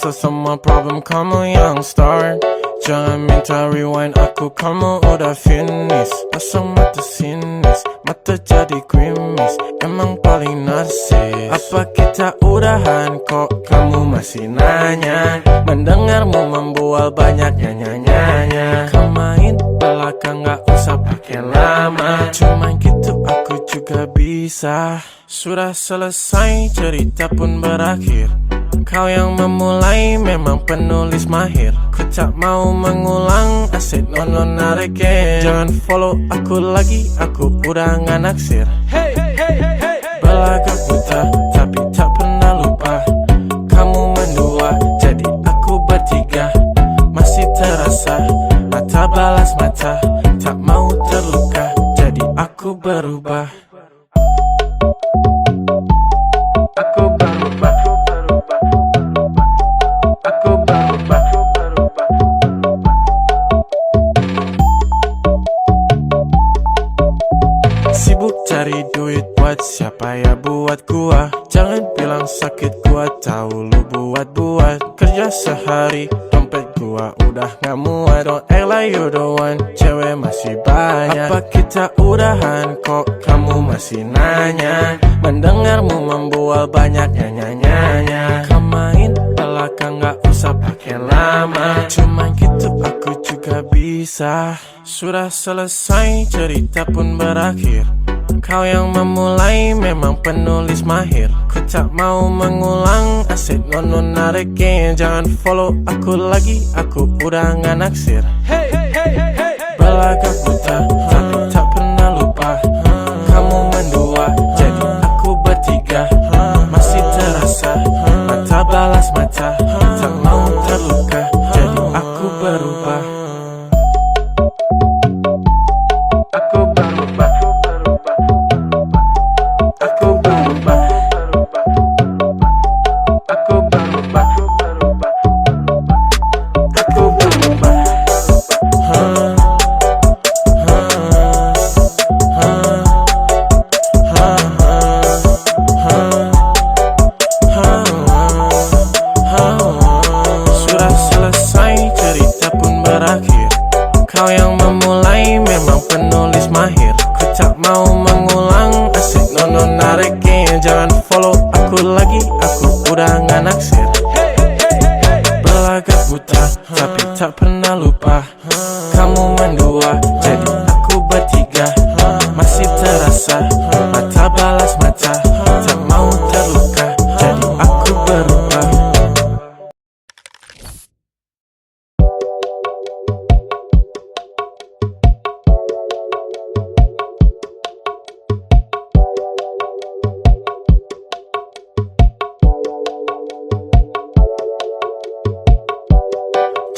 nyesel semua problem kamu yang start. Jangan minta rewind aku, kamu udah finish. Pasang mata sinis, mata jadi grimis. Emang paling narsis. Apa kita udahan kok kamu masih nanya? Mendengarmu membual banyak nyanyi-nyanyi. Kau main belakang gak usah pakai lama. Cuman gitu aku juga bisa. Sudah selesai cerita pun berakhir. Kau yang memulai memang penulis mahir. Ku tak mau mengulang, asyik non narikin. Jangan follow aku lagi, aku udah gak naksir. Belagak buta, tapi tak pernah lupa. Kamu mendua, jadi aku bertiga. Masih terasa, mata balas mata. Tak mau terluka, jadi aku berubah. Aku berubah. Aku berubah. Sibuk cari duit buat siapa ya buat gua. Jangan bilang sakit gua tahu lu buat-buat. Kerja sehari dompet gua udah gak muat. Don't act like you the one, cewek masih banyak. Apa kita udahan kok kamu masih nanya? Mendengarmu membual banyak nyanyi-nyanyi. Kau main belakang gak usah pakai lama. Cuman gitu aku juga bisa. Sudah selesai cerita pun berakhir. Kau yang memulai memang penulis mahir. Ku tak mau mengulang, asyik non narikin. Jangan follow aku lagi, aku udah gak naksir. Belagak buta, tapi tak pernah lupa. Kamu mendua, jadi aku bertiga. Masih terasa, mata balas mata. Tak mau terluka, jadi aku berubah. Aku berubah. Aku berubah. Aku berubah. Aku berubah. Sudah selesai cerita pun berakhir. Kau yang memulai memang penulis mahir. Ku tak mau mengulang, asyik non narikin. Jangan follow aku lagi, aku udah gak naksir. Belagak buta, tapi tak pernah lupa. Kamu mendua, jadi aku bertiga. Masih terasa, mata balas mata. Tak mau terluka, jadi aku berubah.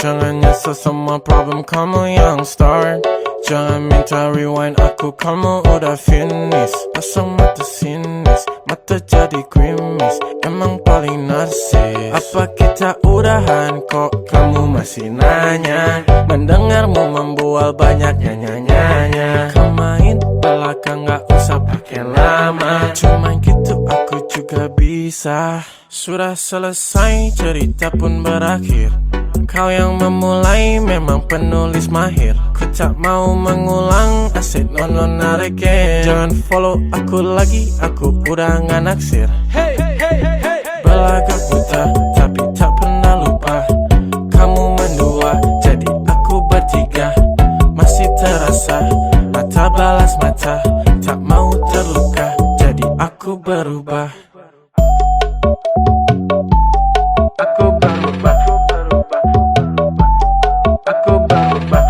Jangan nyesel semua problem kamu yang start. Jangan minta rewind aku, kamu udah finish. Pasang mata sinis, mata jadi grimis. Emang paling narsis. Apa kita udahan kok kamu masih nanya? Mendengarmu membual banyak nyanyi-nyanyi. Kau main belakang gak usah pakai lama. Cuman gitu aku juga bisa. Sudah selesai cerita pun berakhir. Kau yang memulai memang penulis mahir. Ku tak mau mengulang, asyik non narikin. Jangan follow aku lagi, aku udah gak naksir. Belagak buta, tapi tak pernah lupa. Kamu mendua, jadi aku bertiga. Masih terasa, mata balas mata. Tak mau terluka, jadi aku berubah. Aku berubah. Aku berubah.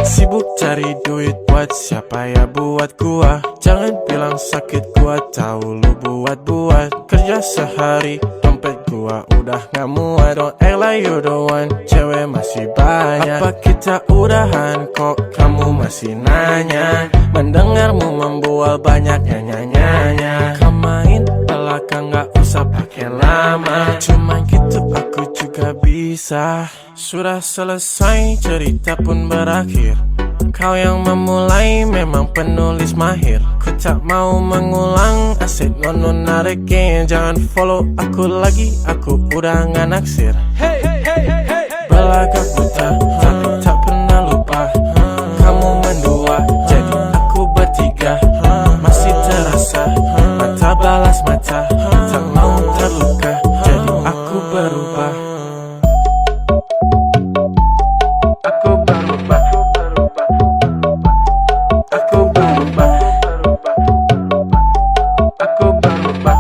Sibuk cari duit buat siapa ya buat gua. Jangan bilang sakit gua tahu lu buat-buat. Kerja sehari dompet gua udah gak muat. Don't act like you the one, cewek masih banyak. Apa kita udahan kok kamu masih nanya? Mendengarmu membual banyak nyanyi-nyanyi. Kau main belakang gak usah pakai lama. Cuman gitu aku juga bisa. Sudah selesai cerita pun berakhir. Kau yang memulai memang penulis mahir. Ku tak mau mengulang, asyik nono narikin. Jangan follow aku lagi, aku udah nggak naksir. Belagak buta, tapi tak pernah lupa. Kamu mendua, jadi aku bertiga. Masih terasa, mata balas mata. Tak mau terluka, jadi aku berubah. Aku berubah. Aku berubah. Aku berubah.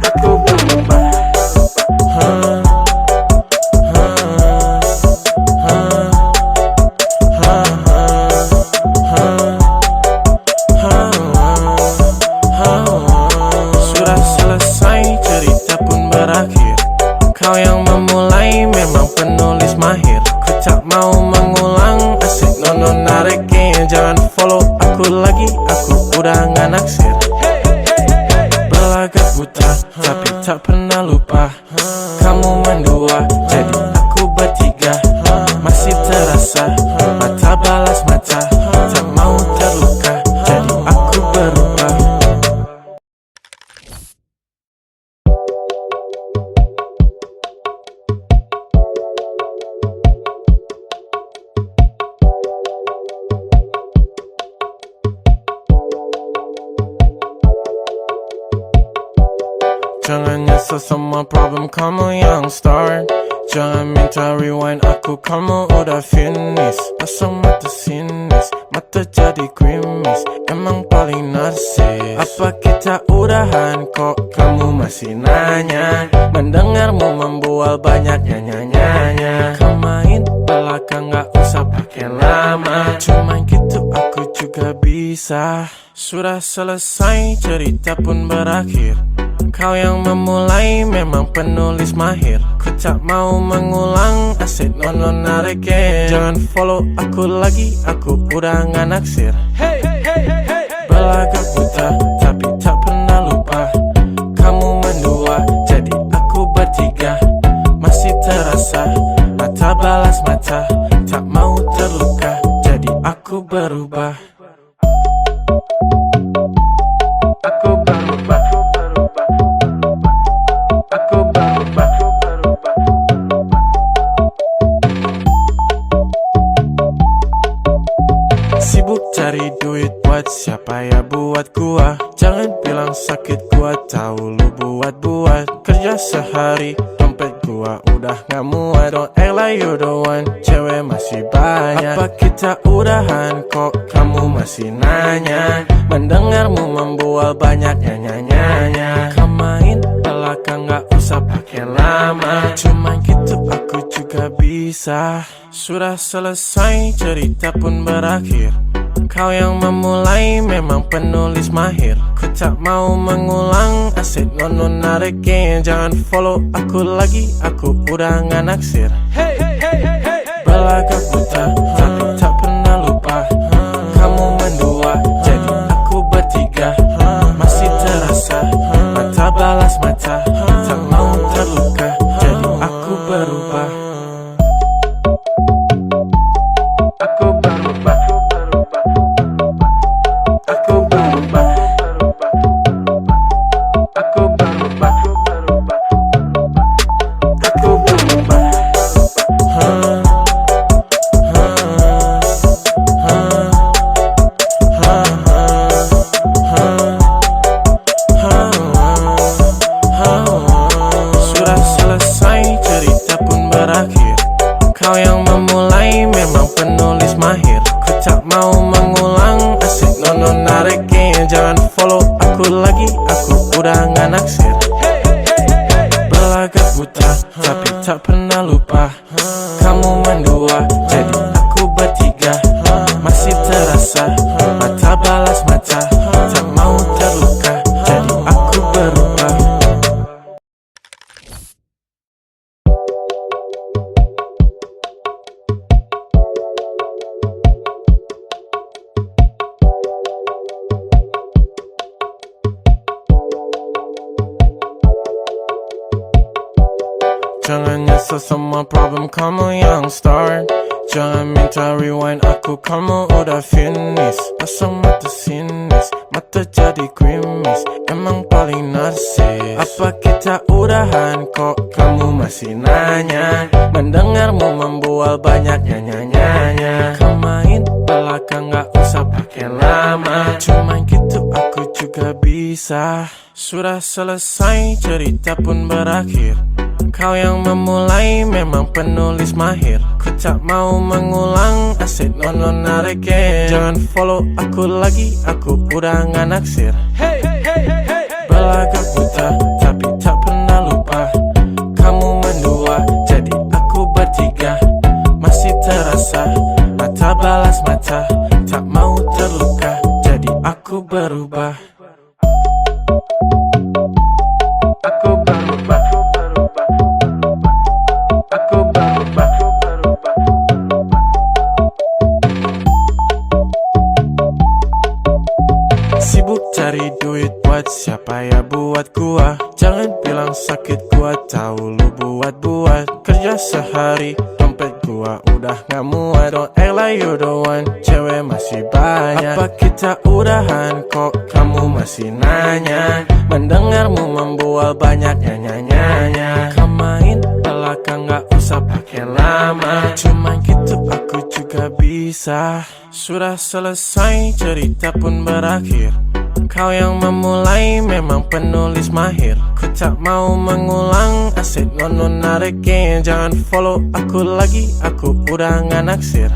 Aku berubah. Sudah selesai, cerita pun berakhir. Kau yang memulai memang penulis mahir. Ku tak mau mengulang, asyik nono narikin. Jangan follow aku lagi, aku udah nggak naksir. Belagak buta, tapi tak pernah lupa. Kamu mendua, jadi aku bertiga. Masih terasa, mata balas mata. Tak mau terluka, jadi aku berubah. Jangan nyesel semua problem kamu yang start. Jangan minta rewind aku, kamu udah finish. Pasang mata sinis, mata jadi grimis. Emang paling narsis. Apa kita udahan kok kamu masih nanya? Mendengarmu membual banyak nyanyi-nyanyi. Kau main belakang gak usah pakai lama. Cuman gitu aku juga bisa. Sudah selesai, cerita pun berakhir. Kau yang memulai memang penulis mahir. Ku tak mau mengulang, asyik nono narikin. Jangan follow aku lagi, aku udah nggak naksir. Belagak buta, tapi tak pernah lupa. Kamu mendua, jadi aku bertiga. Masih terasa, mata balas mata. Tak mau terluka, jadi aku berubah. Aku berubah. Aku berubah. Sibuk cari duit buat siapa ya buat gua. Jangan bilang sakit gua tahu lu buat-buat. Kerja sehari dompet gua udah gak muat. Don't act like you the one, cewek masih banyak. Apa kita udahan kok kamu masih nanya? Mendengarmu membual banyak nyanyi-nyanyi. Kau main belakang gak usah pakai lama. Cuman gitu aku juga bisa. Sudah selesai, cerita pun berakhir. Kau yang memulai memang penulis mahir. Ku tak mau mengulang, asyik nono narikin. Jangan follow aku lagi, aku udah nggak naksir. Belagak buta, tapi tak pernah lupa. Kamu mendua, jadi aku bertiga. Masih terasa, mata balas mata. Tak mau terluka, jadi aku berubah. Aku berubah. Aku berubah. Aku berubah. Aku berubah. Sudah selesai, cerita pun berakhir. Kau yang memulai memang penulis mahir. Ku tak mau mengulang, asyik nono narikin. Jangan follow aku lagi, aku udah nggak naksir. Belagak buta, tapi tak pernah lupa. Kamu mendua, jadi aku bertiga. Masih terasa, mata balas mata. Tak mau terluka, jadi aku berubah. Jangan nyesel semua problem kamu yang start. Jangan minta rewind aku, kamu udah finish. Pasang mata sinis, mata jadi grimis. Emang paling narsis. Apa kita udahan kok kamu masih nanya? Mendengarmu membual banyak nyanyi-nyanyi. Kau main belakang gak usah pakai lama. Cuman gitu aku juga bisa. Sudah selesai cerita pun berakhir. Kau yang memulai memang penulis mahir. Ku tak mau mengulang, asyik non narikin. Jangan follow aku lagi, aku udah gak naksir. Belagak buta, tapi tak pernah lupa. Kamu mendua, jadi aku bertiga. Masih terasa, mata balas mata. Tak mau terluka, jadi aku berubah. Aku berubah. Aku berubah. Sibuk cari duit buat siapa ya buat gua. Jangan bilang sakit gua tahu lu buat-buat. Kerja sehari dompet gua udah gak muat. Don't act like you the one, cewek masih banyak. Apa kita udahan kok kamu masih nanya? Mendengarmu membual banyak nyanyi-nyanyi. Kau main belakang gak usah pakai lama. Cuman gitu aku juga bisa. Sudah selesai cerita pun berakhir. Kau yang memulai memang penulis mahir. Ku tak mau mengulang, asyik non narikin. Jangan follow aku lagi, aku udah gak naksir.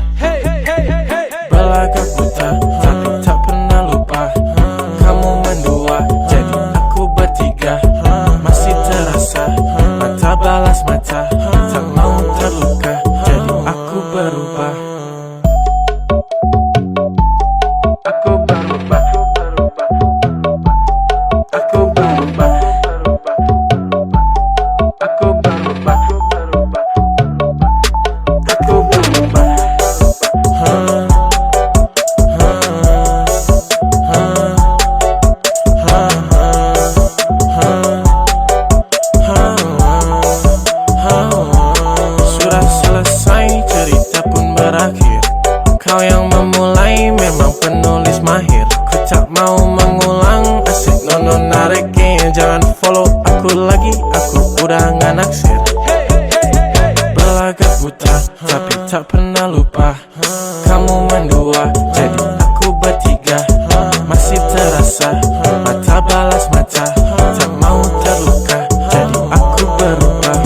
Belagak buta, tapi tak pernah lupa. Kamu mendua, jadi aku bertiga. Masih terasa, mata balas mata. Tak mau terluka, jadi aku berubah. Aku berubah. Aku berubah. Aku berubah. Aku berubah. Sudah selesai cerita pun berakhir. Kau yang memulai memang penulis mahir. Ku tak mau mengulang, asyik non narikin. Jangan follow aku lagi, aku udah gak naksir. Belagak buta, tapi tak pernah lupa. Kamu mendua, jadi aku bertiga. Masih terasa, mata balas mata. Tak mau terluka, jadi aku berubah.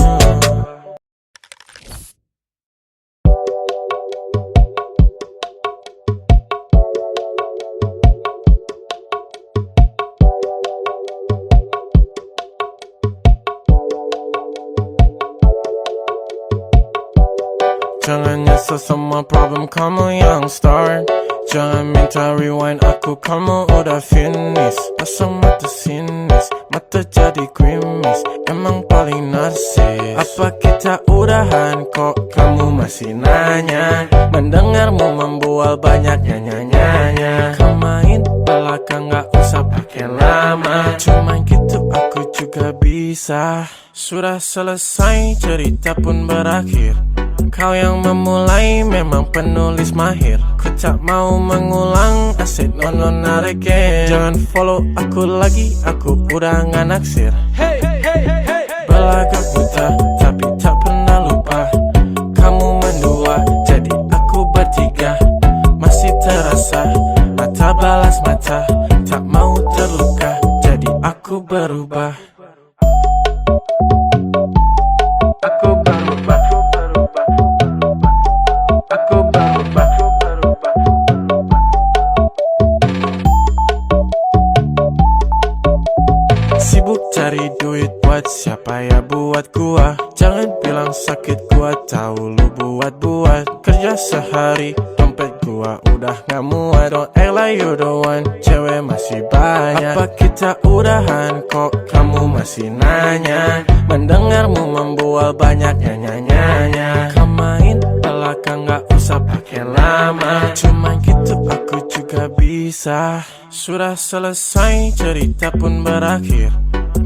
Jangan nyesel semua problem kamu yang start. Jangan minta rewind aku, kamu udah finish. Pasang mata sinis, mata jadi grimis. Emang paling narsis. Apa kita udahan kok kamu masih nanya? Mendengarmu membual banyak nyanyi-nyanyi. Kau main belakang gak usah pakai lama. Cuman gitu aku juga bisa. Sudah selesai cerita pun berakhir. Kau yang memulai memang penulis mahir. Ku tak mau mengulang, asyik non narikin. Jangan follow aku lagi, aku udah gak naksir. Belagak buta, tapi tak pernah lupa. Kamu mendua, jadi aku bertiga. Masih terasa, mata balas mata. Tak mau terluka, jadi aku berubah. Aku berubah. Aku berubah. Sibuk cari duit buat siapa ya buat gua. Jangan bilang sakit gua tahu lu buat-buat. Kerja sehari dompet gua udah gak muat. Don't act like you the one, cewek masih banyak. Apa kita udahan kok kamu masih nanya? Mendengarmu membual banyak nyanyi-nyanyi. Kau main belakang gak usah pakai lama. Cuman gitu aku juga bisa. Sudah selesai cerita pun berakhir.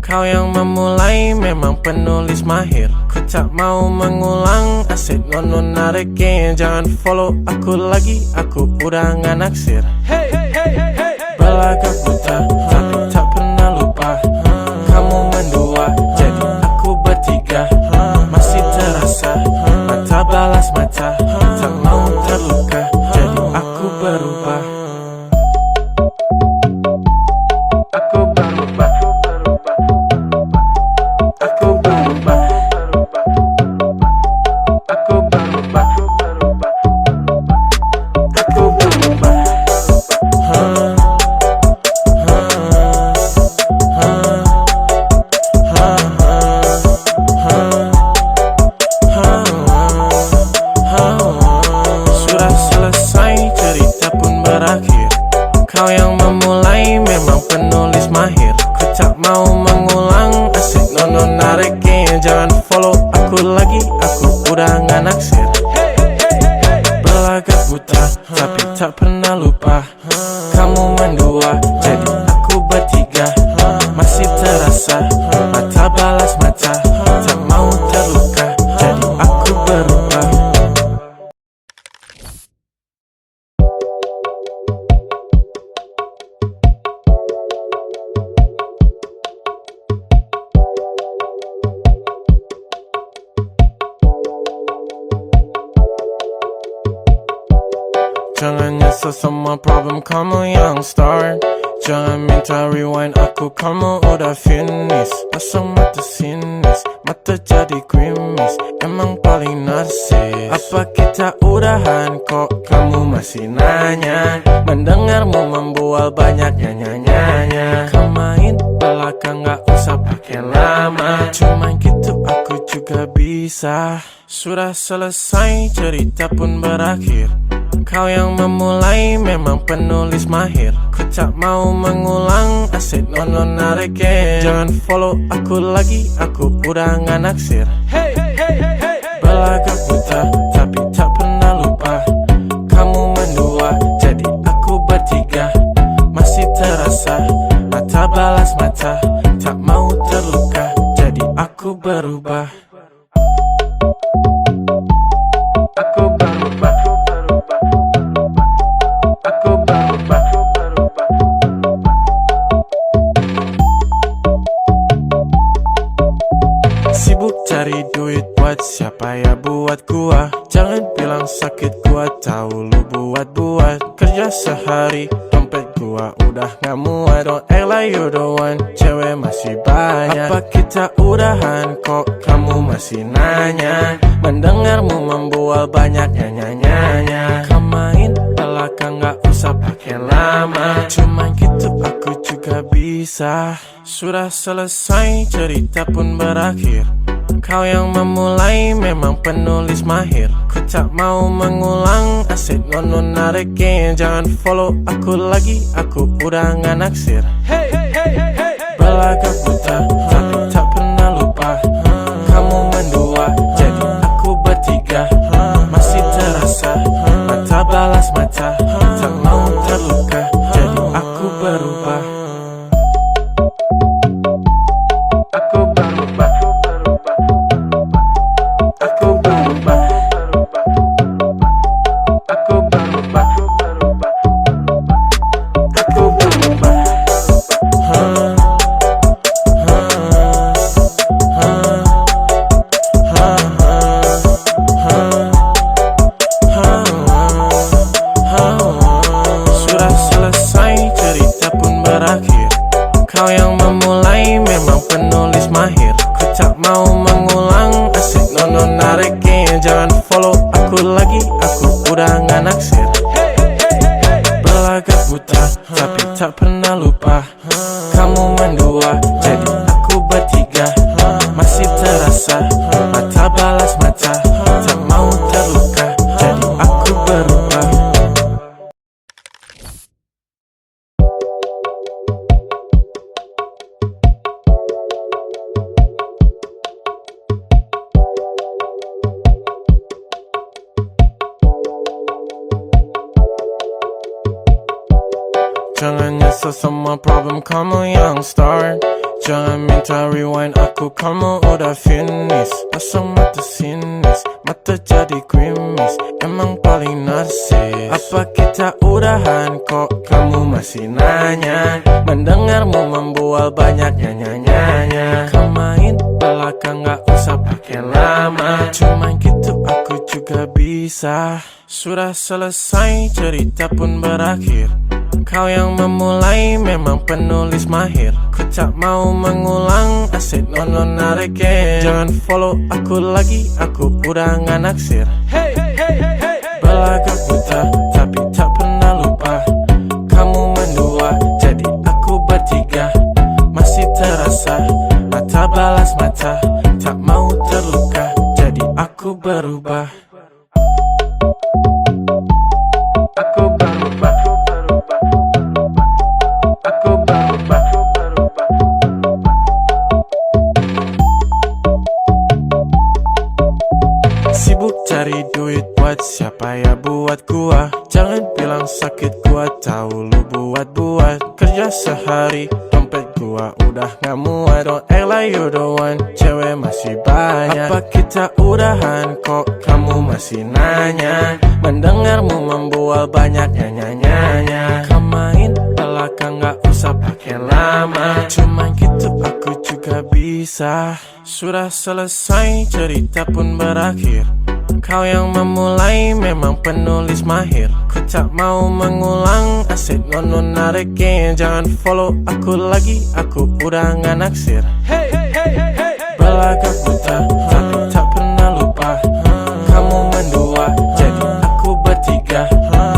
Kau yang memulai memang penulis mahir. Ku tak mau mengulang, asyik nono narikin. Jangan follow aku lagi, aku udah nggak naksir. Belagak buta, tapi tak pernah lupa. Kamu mendua, jadi aku bertiga. Masih terasa, mata balas mata. Tak mau terluka, jadi aku berubah. Aku berubah. Aku berubah. Aku berubah. Aku berubah. Sudah selesai, cerita pun berakhir. Kau yang memulai memang penulis mahir. Ku tak mau mengulang, asyik nono narikin. Jangan follow aku lagi, aku udah nggak naksir. Belagak buta, tapi tak pernah lupa. Kamu mendua, jadi aku bertiga. Masih terasa, mata balas mata. Tak mau terluka, jadi aku berubah. Jangan nyesel semua problem kamu yang start. Jangan minta rewind aku, kamu udah finish. Pasang mata sinis, mata jadi grimis. Emang paling narsis. Apa kita udahan kok kamu masih nanya? Mendengarmu membual banyak nyanyi-nyanyi. Kau main belakang gak usah pakai lama. Cuman gitu aku juga bisa. Sudah selesai, cerita pun berakhir. Kau yang memulai memang penulis mahir. Ku tak mau mengulang, asyik nono narikin. Jangan follow aku lagi, aku udah nggak naksir. Belagak buta, tapi tak pernah lupa. Kamu mendua, jadi aku bertiga. Masih terasa, mata balas mata. Tak mau terluka, jadi aku berubah. Aku berubah. Aku berubah. Sibuk cari duit buat siapa ya buat gua. Jangan bilang sakit gua tahu lu buat-buat. Kerja sehari dompet gua udah gak muat. Don't act like you the one, cewek masih banyak. Apa kita udahan kok kamu masih nanya? Mendengarmu membual banyak nyanyi-nyanyi. Kau main belakang gak usah pakai lama. Cuman gitu aku juga bisa. Sudah selesai, cerita pun berakhir. Kau yang memulai memang penulis mahir. Ku tak mau mengulang, asyik nono narikin. Jangan follow aku lagi, aku udah nggak naksir. Belagak buta, tapi tak pernah lupa. Kamu mendua, jadi aku bertiga. Masih terasa, mata balas mata. Tak mau terluka, jadi aku berubah. Aku berubah. Aku berubah. Aku berubah. Aku berubah. Sudah selesai, cerita pun berakhir. Kau yang memulai memang penulis mahir. Ku tak mau mengulang, asyik nono narikin. Jangan follow aku lagi, aku udah nggak naksir. Belagak buta, tapi tak pernah lupa. Kamu mendua, jadi aku bertiga. Masih terasa, mata balas mata. Tak mau terluka, jadi aku berubah. Jangan nyesel semua problem kamu yang start. Jangan minta rewind aku, kamu udah finish. Pasang mata sinis, mata jadi grimis. Emang paling narsis. Apa kita udahan kok kamu masih nanya? Mendengarmu membual banyak nyanyi-nyanyi. Kau main belakang gak usah pakai lama. Cuman gitu aku juga bisa. Sudah selesai cerita pun berakhir. Kau yang memulai memang penulis mahir. Ku tak mau mengulang, asyik non narikin. Jangan follow aku lagi, aku udah gak naksir. Belagak buta, tapi tak pernah lupa. Kamu mendua, jadi aku bertiga. Masih terasa, mata balas mata. Tak mau terluka, jadi aku berubah. Aku berubah. Aku berubah. Sibuk cari duit buat siapa ya buat gua. Jangan bilang sakit gua tahu lu buat-buat. Kerja sehari dompet gua udah gak muat. Don't act like you the one, cewek masih banyak. Apa kita udahan kok kamu masih nanya? Mendengarmu membual banyak nyanyi-nyanyi. Kau main belakang gak usah pakai lama. Cuman gitu aku juga bisa. Sudah selesai cerita pun berakhir. Kau yang memulai memang penulis mahir. Ku tak mau mengulang, asyik non narikin. Jangan follow aku lagi, aku udah gak naksir. Belagak buta, tapi tak pernah lupa. Kamu mendua, jadi aku bertiga.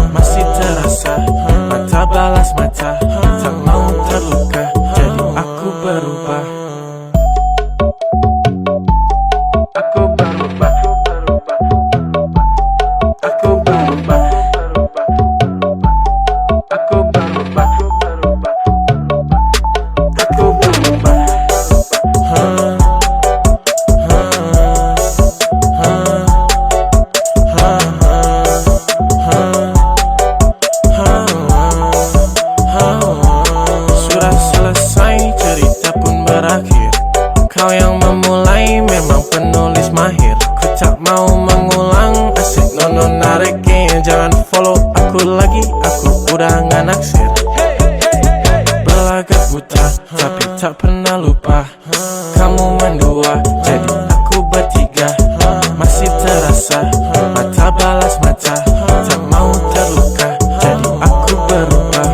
Masih terasa, mata balas mata. Tak mau terluka, jadi aku berubah. Aku berubah. Aku berubah. Aku berubah. Aku berubah. Sudah selesai cerita pun berakhir. Kau yang memulai memang penulis mahir. Ku tak mau mengulang, asyik non narikin. Jangan follow aku lagi, aku udah gak naksir. Belagak buta, tapi tak pernah lupa. Kamu mendua, jadi aku bertiga. Masih terasa, mata balas mata. Tak mau terluka, jadi aku berubah.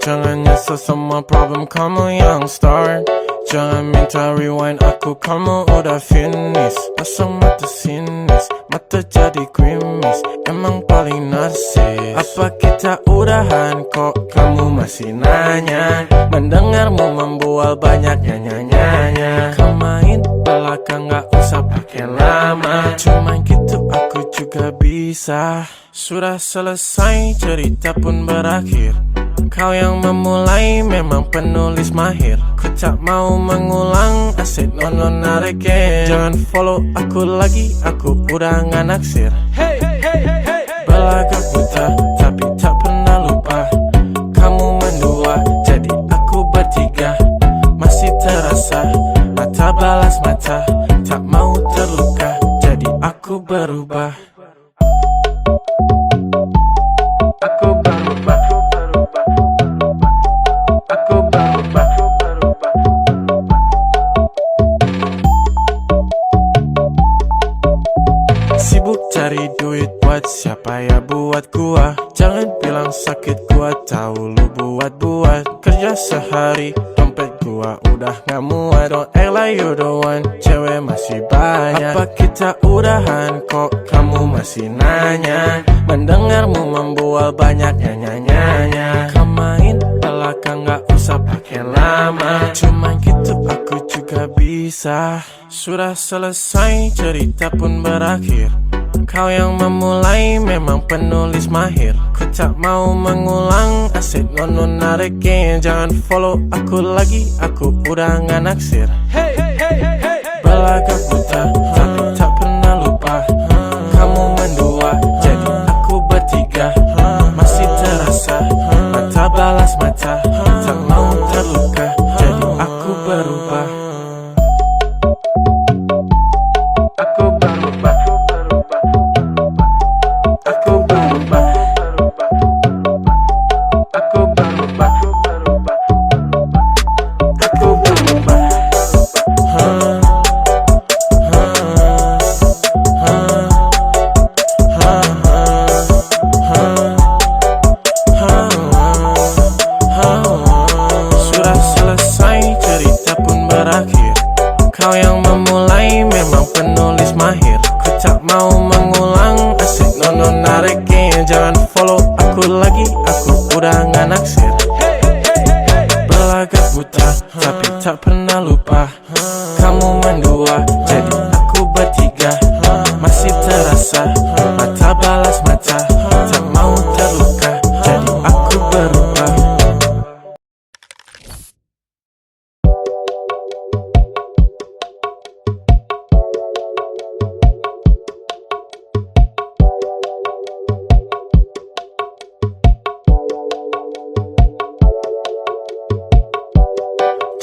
Jangan nyesel semua problem kamu yang start. Jangan minta rewind aku, kamu udah finish. Pasang mata sinis, mata jadi grimis. Emang paling narsis. Apa kita udahan kok kamu masih nanya? Mendengarmu membual banyak nyanyi-nyanyi. Kau main belakang gak usah pakai lama. Cuman gitu aku juga bisa. Sudah selesai cerita pun berakhir. Kau yang memulai memang penulis mahir. Ku tak mau mengulang, asyik non narikin. Jangan follow aku lagi, aku udah gak naksir. Belagak buta, tapi tak pernah lupa. Kamu mendua, jadi aku bertiga. Masih terasa, mata balas mata. Tak mau terluka, jadi aku berubah. Aku berubah. Aku berubah. Sibuk cari duit buat siapa ya buat gua. Jangan bilang sakit gua tahu lu buat-buat. Kerja sehari dompet gua udah gak muat. Don't act like you the one, cewek masih banyak. Apa kita udahan kok kamu masih nanya? Mendengarmu membual banyak nyanyi-nyanyi. Kau main belakang gak usah pakai lama. Cuman gitu aku juga bisa. Sudah selesai cerita pun berakhir. Kau yang memulai memang penulis mahir. Ku tak mau mengulang, asyik nono narikin. Jangan follow aku lagi, aku udah nggak naksir. Belagak buta, tapi tak pernah lupa. Kamu mendua, jadi aku bertiga. Masih terasa, mata balas mata. Tak mau terluka, jadi aku berubah. Aku berubah. Aku berubah. Aku berubah. Aku berubah. Sudah selesai, cerita pun berakhir. Kau yang memulai memang penulis mahir. Ku tak mau mengulang, asyik nono narikin. Jangan follow aku lagi, aku udah nggak naksir. Belagak buta, tapi tak pernah lupa. Kamu mendua, jadi aku bertiga. Masih terasa, mata balas mata. Tak mau terluka, jadi aku berubah.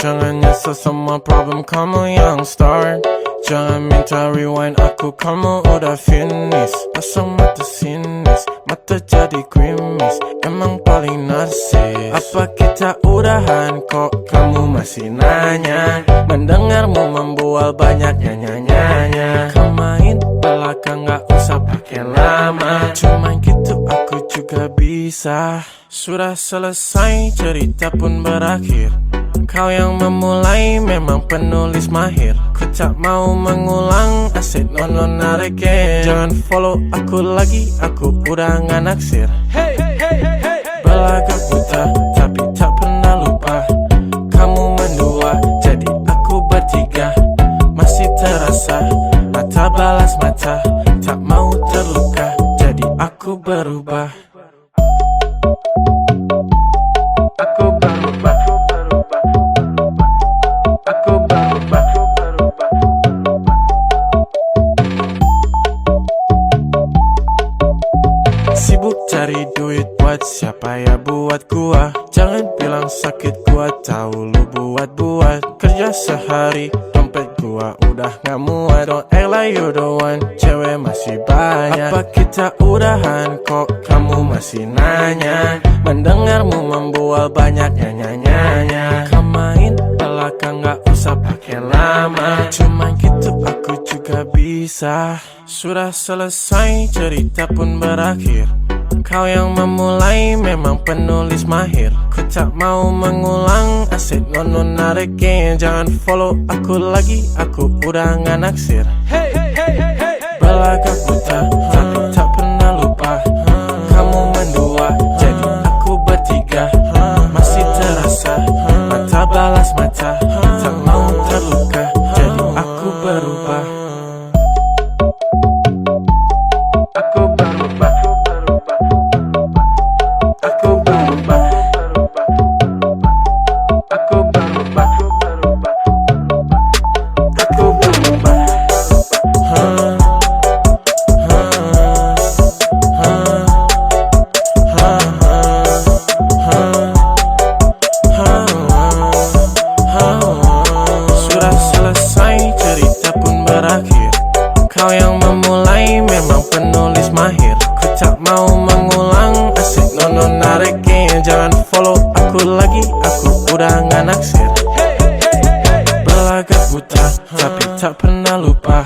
Jangan nyesel semua problem kamu yang start. Jangan minta rewind aku, kamu udah finish. Pasang mata sinis, mata jadi grimis. Emang paling narsis. Apa kita udahan kok kamu masih nanya? Mendengarmu membual banyak nyanyi-nyanyi. Kau main belakang gak usah pakai lama. Cuman gitu aku juga bisa. Sudah selesai, cerita pun berakhir. Kau yang memulai memang penulis mahir. Ku tak mau mengulang, asyik nono narikin. Jangan follow aku lagi, aku udah nggak naksir. Belagak buta, tapi tak pernah lupa. Kamu mendua, jadi aku bertiga. Masih terasa, mata balas mata. Tak mau terluka, jadi aku berubah. Aku berubah. Aku berubah. Sibuk cari duit buat siapa ya buat gua. Jangan bilang sakit gua tahu lu buat-buat. Kerja sehari dompet gua udah gak muat. Don't act like you the one, cewek masih banyak. Apa kita udahan kok kamu masih nanya? Mendengarmu membual banyak nyanyi-nyanyi. Kau main belakang gak usah pakai lama. Cuman gitu aku juga bisa. Sudah selesai, cerita pun berakhir. Kau yang memulai memang penulis mahir. Ku tak mau mengulang, asyik nono narikin. Jangan follow aku lagi, aku udah nggak naksir. Belagak buta, tapi tak pernah lupa. Kamu mendua, jadi aku bertiga. Masih terasa, mata balas mata. Tak mau terluka, jadi aku berubah. Aku berubah. Aku berubah. Aku berubah. Aku berubah. Sudah selesai, cerita pun berakhir. Kau yang memulai memang penulis mahir. Ku tak mau mengulang, asyik nono narikin. Jangan follow aku lagi, aku udah nggak naksir. Belagak buta, tapi tak pernah lupa.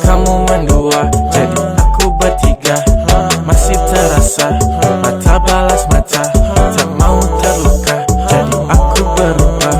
Kamu mendua, jadi aku bertiga. Masih terasa, mata balas mata. Tak mau terluka, jadi aku berubah.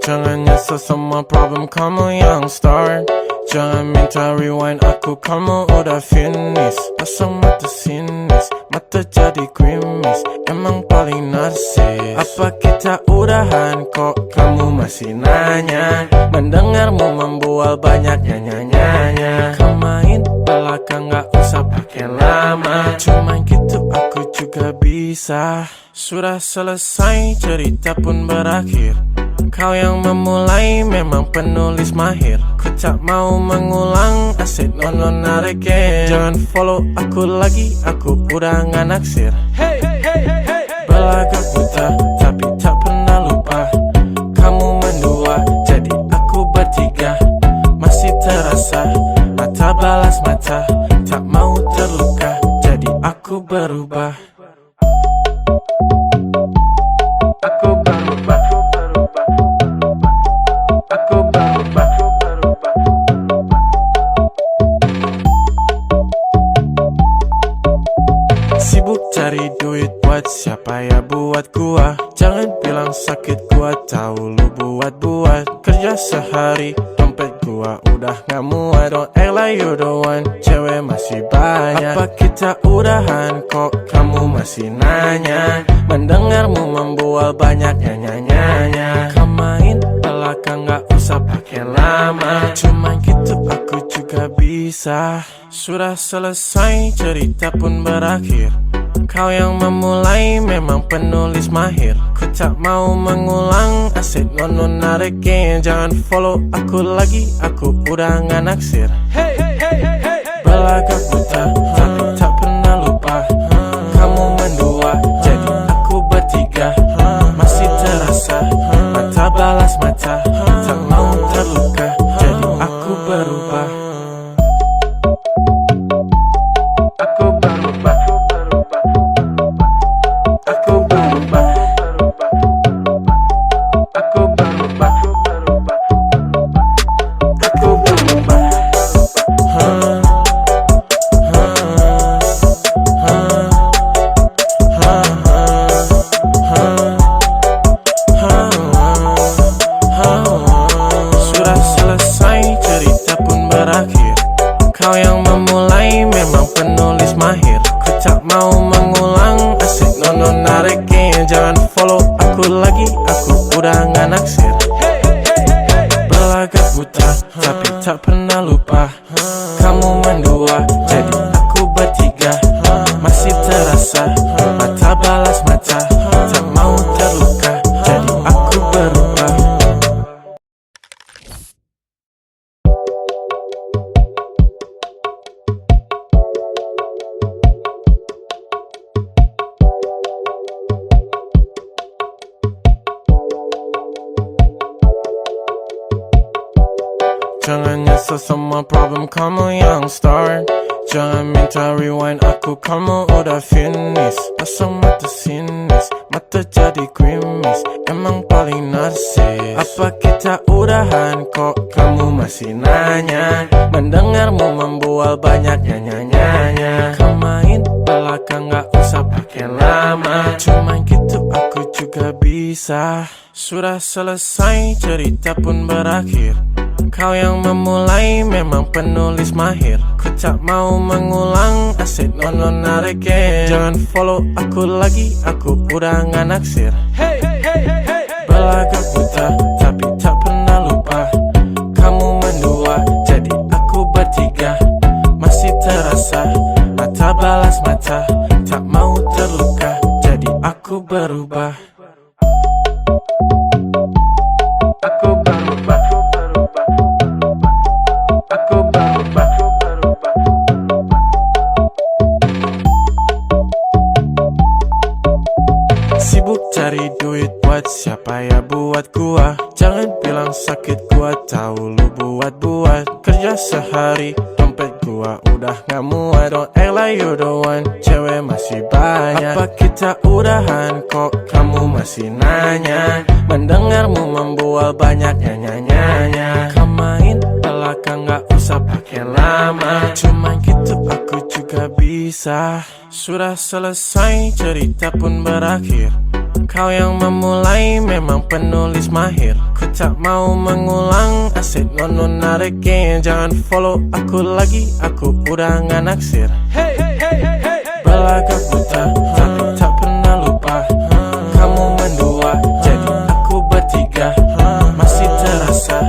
Jangan nyesel semua problem kamu yang start. Jangan minta rewind aku, kamu udah finish. Pasang mata sinis, mata jadi grimis. Emang paling narsis. Apa kita udahan kok kamu masih nanya? Mendengarmu membual banyak nyanyi-nyanyi. Kau main belakang gak usah pakai lama. Cuman gitu aku juga bisa. Sudah selesai cerita pun berakhir. Kau yang memulai memang penulis mahir. Ku tak mau mengulang, asyik non narikin. Jangan follow aku lagi, aku udah gak naksir. Belagak buta, tapi tak pernah lupa. Kamu mendua, jadi aku bertiga. Masih terasa, mata balas mata. Tak mau terluka, jadi aku berubah. Aku berubah. Aku berubah. Sibuk cari duit buat siapa ya buat gua. Jangan bilang sakit gua tahu lu buat-buat. Kerja sehari dompet gua udah gak muat. Don't act like you the one, cewek masih banyak. Apa kita udahan kok kamu masih nanya? Mendengarmu membual banyak nyanyi-nyanyi. Kau main belakang gak usah pakai lama. Cuman gitu aku juga bisa. Sudah selesai cerita pun berakhir. Kau yang memulai memang penulis mahir. Ku tak mau mengulang, asyik non narikin. Jangan follow aku lagi, aku udah gak naksir. Belagak buta, tapi tak pernah lupa. Kamu mendua, jadi aku bertiga. Masih terasa, mata balas mata. Tak mau terluka, jadi aku berubah. Aku berubah. Aku berubah. Aku berubah. Aku berubah. Sudah selesai cerita pun berakhir. Kau yang memulai memang penulis mahir. Ku tak mau mengulang, asyik non narikin. Jangan follow aku lagi, aku udah gak naksir. Belagak buta, tapi tak pernah lupa. Kamu mendua, jadi aku bertiga. Masih terasa, mata balas mata. Tak mau terluka, jadi aku berubah. Jangan nyesel semua problem kamu yang start. Jangan minta rewind aku, kamu udah finish. Pasang mata sinis, mata jadi grimis. Emang paling narsis. Apa kita udahan kok kamu masih nanya? Mendengarmu membual banyak nyanyi-nyanyi. Kau main belakang gak usah pakai lama. Cuman gitu aku juga bisa. Sudah selesai cerita pun berakhir. Kau yang memulai memang penulis mahir. Ku tak mau mengulang, asyik non narikin. Jangan follow aku lagi, aku udah gak naksir. Belagak buta, tapi tak pernah lupa. Kamu mendua, jadi aku bertiga. Masih terasa, mata balas mata. Tak mau terluka, jadi aku berubah. Aku berubah. Aku berubah. Sibuk cari duit buat siapa ya buat gua. Jangan bilang sakit gua tahu lu buat-buat. Kerja sehari dompet gua udah gak muat. Don't act like you the one, cewek masih banyak. Apa kita udahan kok kamu masih nanya? Mendengarmu membual banyak nyanyi-nyanyi. Kau main belakang gak usah pakai lama. Cuman gitu aku juga bisa. Sudah selesai cerita pun berakhir. Kau yang memulai memang penulis mahir. Ku tak mau mengulang, asyik nono narikin. Jangan follow aku lagi, aku udah nggak naksir. Belagak buta, tapi tak pernah lupa. Kamu mendua, jadi aku bertiga. Masih terasa,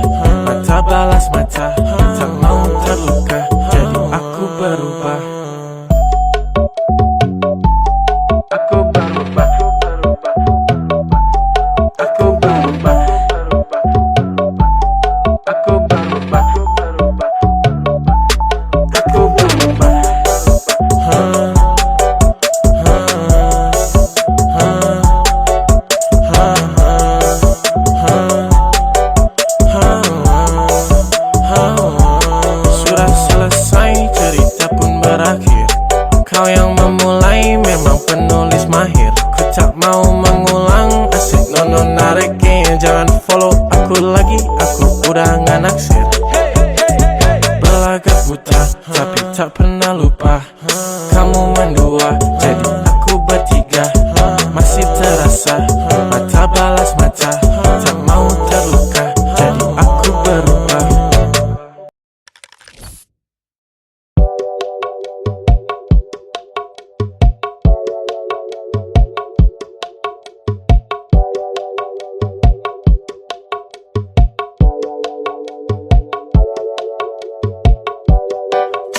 mata balas mata. Tak mau terluka, jadi aku berubah. Aku berubah. Aku berubah. Aku berubah. Aku berubah. Sudah selesai, cerita pun berakhir. Kau yang memulai memang penulis mahir. Ku tak mau mengulang, asyik nono narikin. Jangan follow aku lagi, aku udah nggak naksir. Belagak buta, tapi tak pernah lupa. Kamu mendua, jadi aku bertiga. Masih terasa, mata balas mata. Tak mau terluka, jadi aku berubah.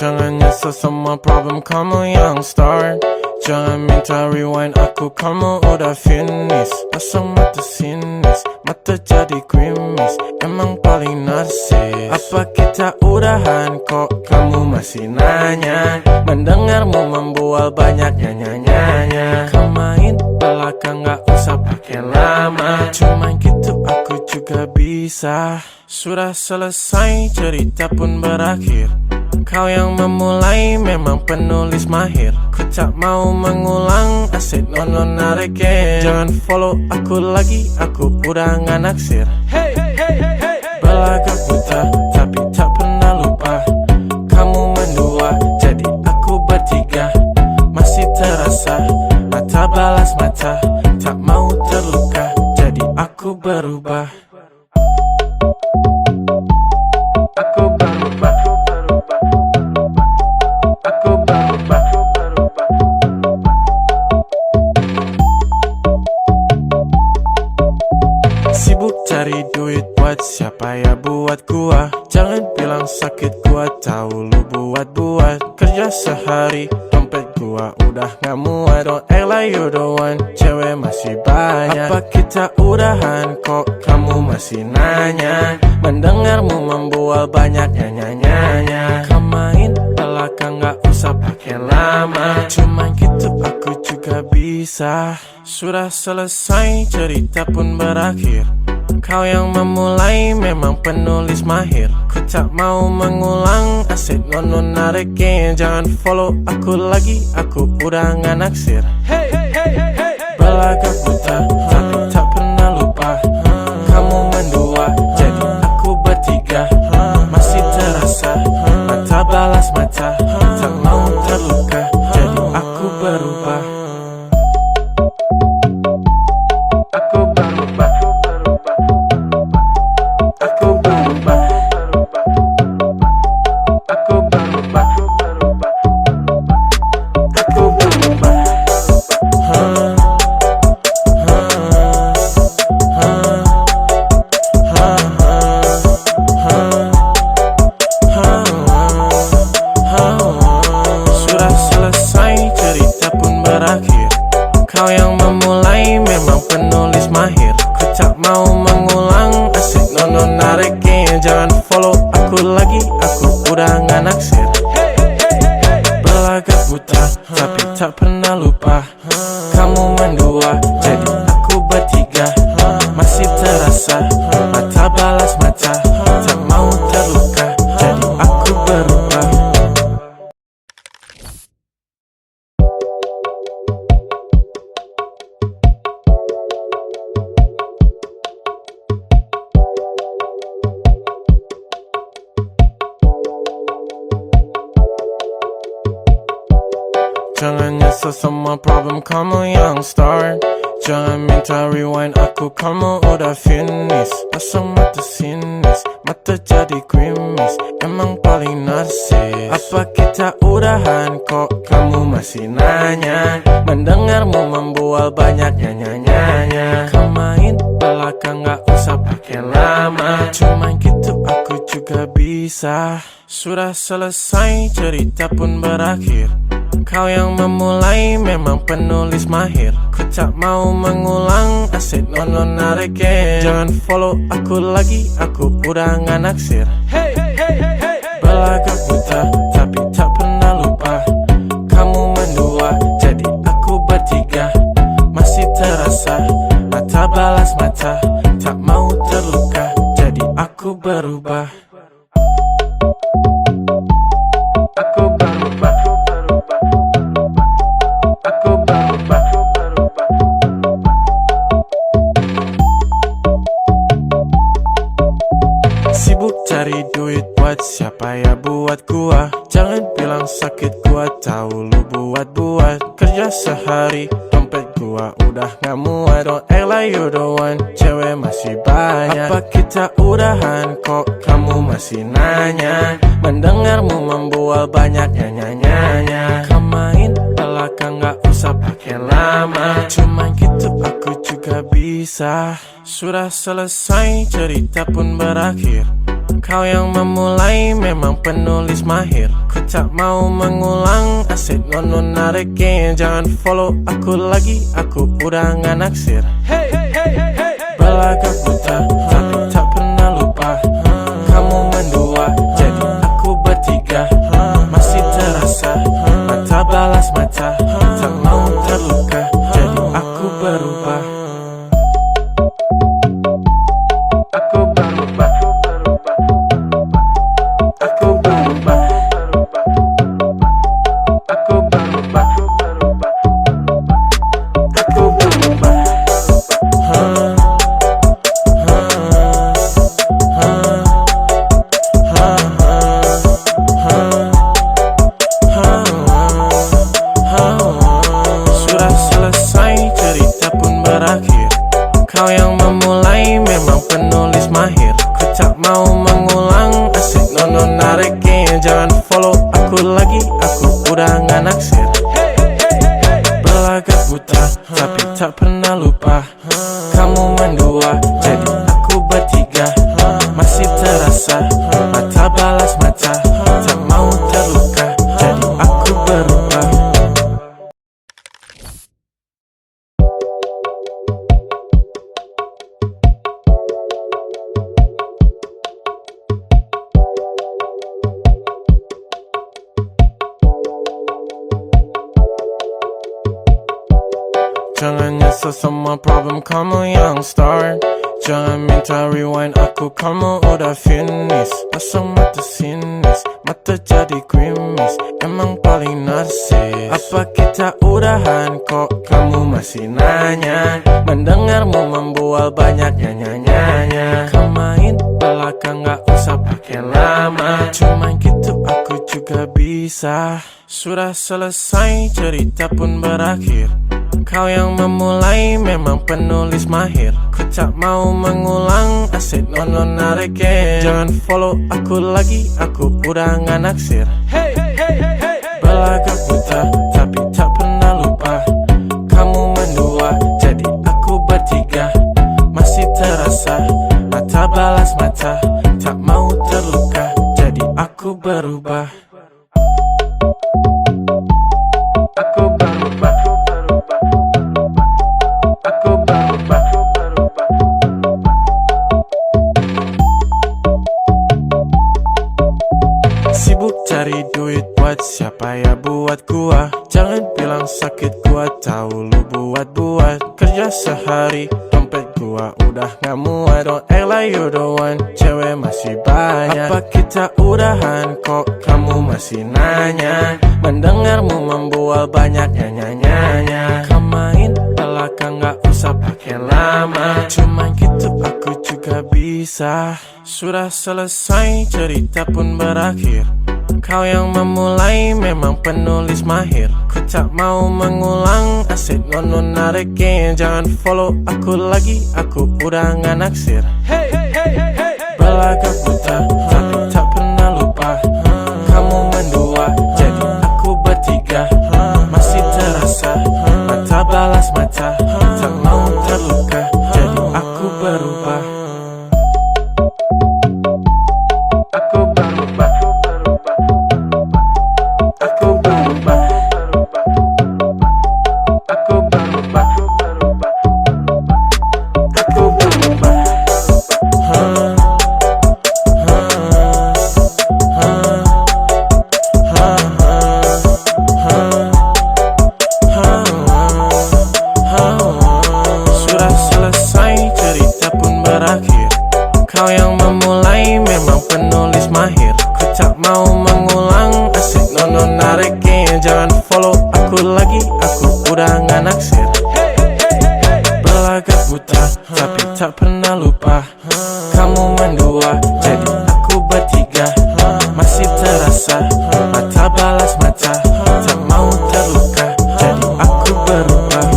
Jangan nyesel semua problem kamu yang start. Jangan minta rewind aku, kamu udah finish. Pasang mata sinis, mata jadi grimis. Emang paling narsis. Apa kita udahan kok kamu masih nanya? Mendengarmu membual banyak nyanyi-nyanyi. Kau main belakang gak usah pakai lama. Cuman gitu aku juga bisa. Sudah selesai, cerita pun berakhir. Kau yang memulai memang penulis mahir. Ku tak mau mengulang, asyik nono narikin. Jangan follow aku lagi, aku udah nggak naksir. Belagak buta, tapi tak pernah lupa. Kamu mendua, jadi aku bertiga. Masih terasa, mata balas mata. Tak mau terluka, jadi aku berubah. Aku berubah. Aku berubah. Sibuk cari duit buat siapa ya buat gua. Jangan bilang sakit gua tahu lu buat-buat. Kerja sehari dompet gua udah gak muat. Don't act like you the one, cewek masih banyak. Apa kita udahan kok kamu masih nanya? Mendengarmu membual banyak nyanyi-nyanyi. Kau main belakang gak usah pakai lama. Cuman gitu aku juga bisa. Sudah selesai, cerita pun berakhir. Kau yang memulai memang penulis mahir. Ku tak mau mengulang, asyik nono narikin. Jangan follow aku lagi, aku udah nggak naksir. Belagak buta, tapi tak pernah lupa. Kamu mendua, jadi aku bertiga. Masih terasa, mata balas mata. Tak mau terluka, jadi aku berubah. Aku berubah. Aku berubah. Aku berubah. Aku berubah. Sudah selesai, cerita pun berakhir. Kau yang memulai memang penulis mahir. Ku tak mau mengulang, asyik nono narikin. Jangan follow aku lagi, aku udah nggak naksir. Belagak buta, tapi tak pernah lupa. Kamu mendua, jadi aku bertiga. Masih terasa, mata balas mata. Tak mau terluka, jadi aku berubah. Jangan nyesel semua problem kamu yang start. Jangan minta rewind aku, kamu udah finish. Pasang mata sinis, mata jadi grimis. Emang paling narsis. Apa kita udahan kok kamu masih nanya? Mendengarmu membual banyak nyanyi-nyanyi. Kau main belakang gak usah pakai lama. Cuman gitu aku juga bisa. Sudah selesai cerita pun berakhir. Kau yang memulai memang penulis mahir. Ku tak mau mengulang, asyik non narikin. Jangan follow aku lagi, aku udah gak naksir. Belagak buta, tapi tak pernah lupa. Kamu mendua, jadi aku bertiga. Masih terasa, mata balas mata. Tak mau terluka, jadi aku berubah. Aku berubah. Aku berubah. Sibuk cari duit buat siapa ya buat gua. Jangan bilang sakit gua tahu lu buat-buat. Kerja sehari dompet gua udah gak muat. Don't act like you the one, cewek masih banyak. Apa kita udahan kok kamu masih nanya? Mendengarmu membual banyak nyanyi-nyanyi. Kau main belakang gak usah pakai lama. Cuman gitu aku juga bisa. Sudah selesai cerita pun berakhir. Kau yang memulai memang penulis mahir. Ku tak mau mengulang, asyik non narikin. Jangan follow aku lagi, aku udah gak naksir. Belagak buta, tapi tak pernah lupa. Kamu mendua, jadi aku bertiga. Masih terasa, mata balas mata. Tak mau terluka, jadi aku berubah. Aku berubah. Aku berubah. Aku berubah. Aku berubah. Sudah selesai cerita pun berakhir. Kau yang memulai memang penulis mahir. Ku tak mau mengulang, asyik non narikin. Jangan follow aku lagi, aku udah gak naksir. Belagak buta, tapi tak pernah lupa. Kamu mendua, jadi aku bertiga. Masih terasa, mata balas mata. Tak mau terluka, jadi aku berubah. Jangan nyesel semua problem kamu yang start. Jangan minta rewind aku, kamu udah finish. Pasang mata sinis, mata jadi grimis. Emang paling narsis. Apa kita udahan kok kamu masih nanya? Mendengarmu membual banyak nyanyi-nyanyi. Kau main belakang gak usah pakai lama. Cuman gitu aku juga bisa. Sudah selesai cerita pun berakhir. Kau yang memulai memang penulis mahir. Ku tak mau mengulang, asyik non narikin. Jangan follow aku lagi, aku udah gak naksir. Belagak buta, tapi tak pernah lupa. Kamu mendua, jadi aku bertiga. Masih terasa, mata balas mata. Tak mau terluka, jadi aku berubah. Aku berubah. Aku berubah. Sibuk cari duit buat siapa ya buat gua. Jangan bilang sakit gua tahu lu buat-buat. Kerja sehari dompet gua udah gak muat. Don't act like you the one, cewek masih banyak. Apa kita udahan kok kamu masih nanya? Mendengarmu membual banyak nyanyi-nyanyi. Kau main belakang gak usah pakai lama. Cuman gitu aku juga bisa. Sudah selesai cerita pun berakhir. Kau yang memulai memang penulis mahir. Ku tak mau mengulang, asyik nono narikin. Jangan follow aku lagi, aku udah nggak naksir. Belagak buta, tapi tak pernah lupa. Kamu mendua, jadi aku bertiga. Masih terasa, mata balas mata. Tak mau terluka, jadi aku berubah. Aku berubah. Aku berubah. Aku berubah. Aku berubah. Sudah selesai, cerita pun berakhir. Kau yang memulai memang penulis mahir. Ku tak mau mengulang, asyik nono narikin. Jangan follow aku lagi, aku udah nggak naksir. Belagak buta, tapi tak pernah lupa. Kamu mendua, jadi aku bertiga. Masih terasa, mata balas mata. Tak mau terluka, jadi aku berubah.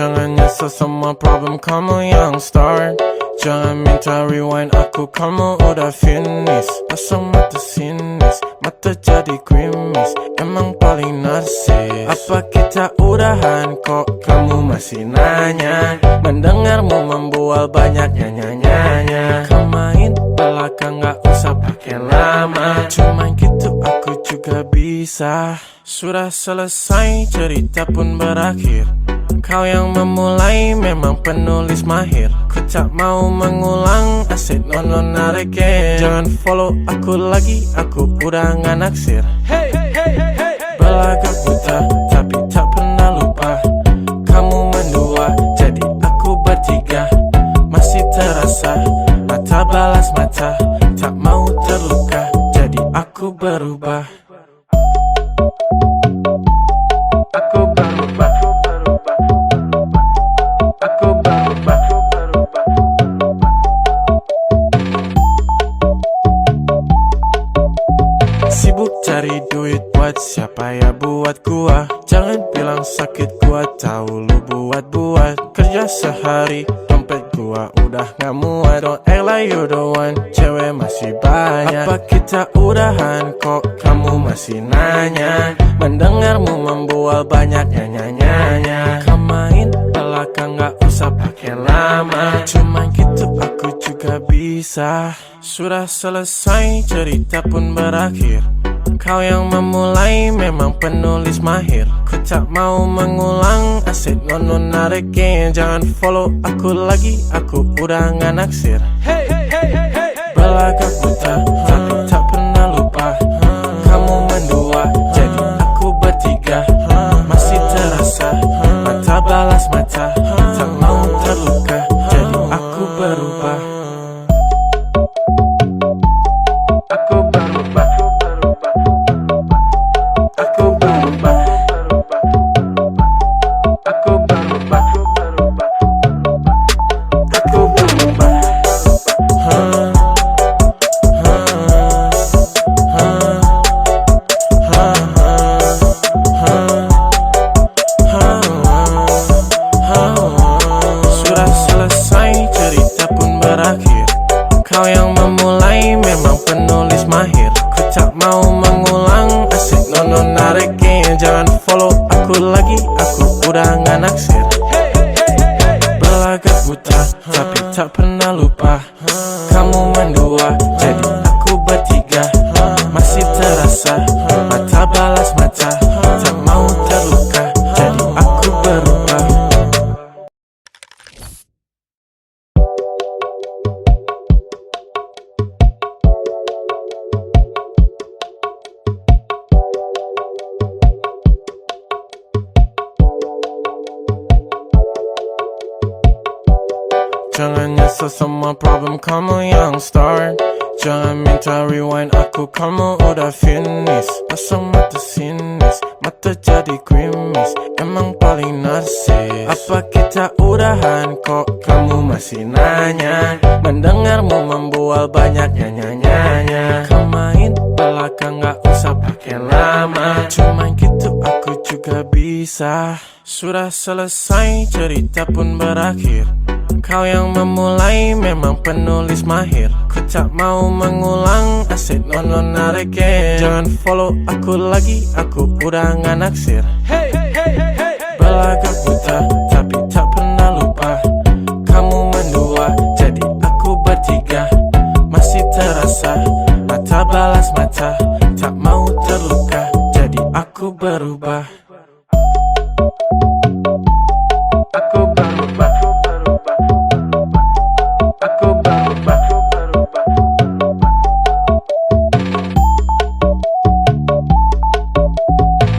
Jangan nyesel semua problem kamu yang start. Jangan minta rewind aku, kamu udah finish. Pasang mata sinis, mata jadi grimis. Emang paling narsis. Apa kita udahan kok kamu masih nanya? Mendengarmu membual banyak nyanyi-nyanyi. Kau main belakang gak usah pakai lama. Cuman gitu aku juga bisa. Sudah selesai, cerita pun berakhir. Kau yang memulai memang penulis mahir. Ku tak mau mengulang, asyik nono narikin. Jangan follow aku lagi, aku udah nggak naksir. Belagak buta, tapi tak pernah lupa. Kamu mendua, jadi aku bertiga. Masih terasa, mata balas mata. Tak mau terluka, jadi aku berubah. Aku berubah. Aku berubah. Sibuk cari duit buat siapa ya buat gua. Jangan bilang sakit gua tahu lu buat-buat. Kerja sehari dompet gua udah gak muat. Don't act like you the one, cewek masih banyak. Apa kita udahan kok kamu masih nanya? Mendengarmu membual banyak nyanyi-nyanyi. Kau main belakang gak usah pakai lama. Cuman gitu aku juga bisa. Sudah selesai, cerita pun berakhir. Kau yang memulai memang penulis mahir. Ku tak mau mengulang, asyik nono narikin. Jangan follow aku lagi, aku udah nggak naksir. Belagak buta, tapi tak pernah lupa. Kamu mendua, jadi aku bertiga. Masih terasa, mata balas mata. Tak mau terluka, jadi aku berubah. Aku berubah. Aku berubah. Aku berubah. Aku berubah. Sudah selesai, cerita pun berakhir. Kau yang memulai memang penulis mahir. Ku tak mau mengulang, asyik nono narikin. Jangan follow aku lagi, aku udah nggak naksir. Belagak buta, tapi tak pernah lupa. Kamu mendua, jadi aku bertiga. Masih terasa, mata balas mata. Tak mau terluka, jadi aku berubah. Jangan nyesel semua problem kamu yang start. Jangan minta rewind aku, kamu udah finish. Pasang mata sinis, mata jadi grimis. Emang paling narsis. Apa kita udahan kok kamu masih nanya? Mendengarmu membual banyak nyanyi-nyanyi. Kau main belakang gak usah pakai lama. Cuman gitu aku juga bisa. Sudah selesai cerita pun berakhir. Kau yang memulai memang penulis mahir. Ku tak mau mengulang, asyik non narikin. Jangan follow aku lagi, aku udah gak naksir. Belagak buta, tapi tak pernah lupa. Kamu mendua, jadi aku bertiga. Masih terasa, mata balas mata. Tak mau terluka, jadi aku berubah. Aku berubah. Aku berubah.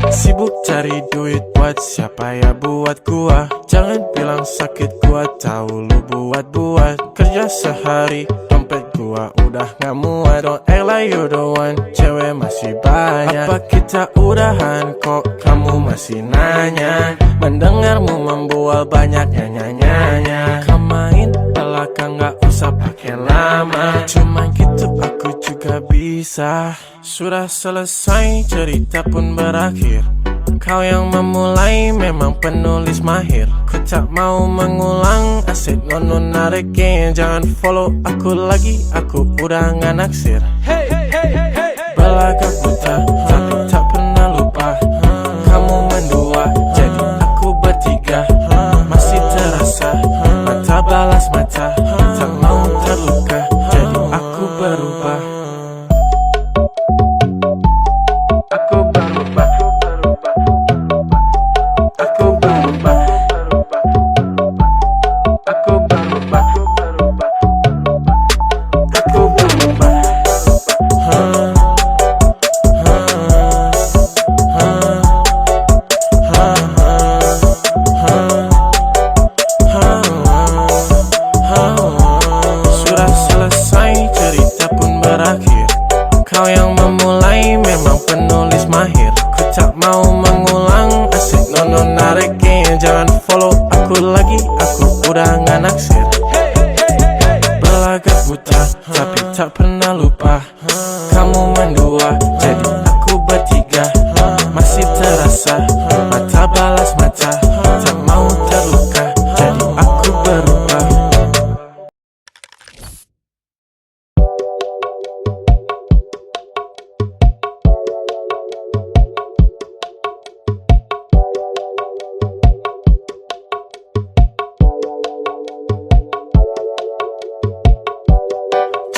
Sibuk cari duit buat siapa ya buat gua. Jangan bilang sakit gua tahu lu buat-buat. Kerja sehari dompet gua udah gak muat. Don't act like you the one, cewek masih banyak. Apa kita udahan kok kamu masih nanya? Mendengarmu membual banyak nyanyi-nyanyi. Kau main belakang gak usah pakai lama. Cuman gitu aku juga bisa. Sudah selesai cerita pun berakhir. Kau yang memulai memang penulis mahir. Ku tak mau mengulang, asyik non narikin. Jangan follow aku lagi, aku udah gak naksir. Belagak buta, tapi tak pernah lupa. Kamu mendua, jadi aku bertiga. Masih terasa, mata balas mata. Tak mau terluka, jadi aku berubah. Aku berubah. Aku berubah. Aku berubah. Aku berubah. Sudah selesai cerita pun berakhir. Kau yang memulai memang penulis mahir. Ku tak mau mengulang, asyik non narikin. Jangan follow aku lagi, aku udah gak naksir. Belagak buta, tapi tak pernah lupa. Kamu mendua, jadi aku bertiga. Masih terasa, mata balas mata. Tak mau terluka, jadi aku berubah.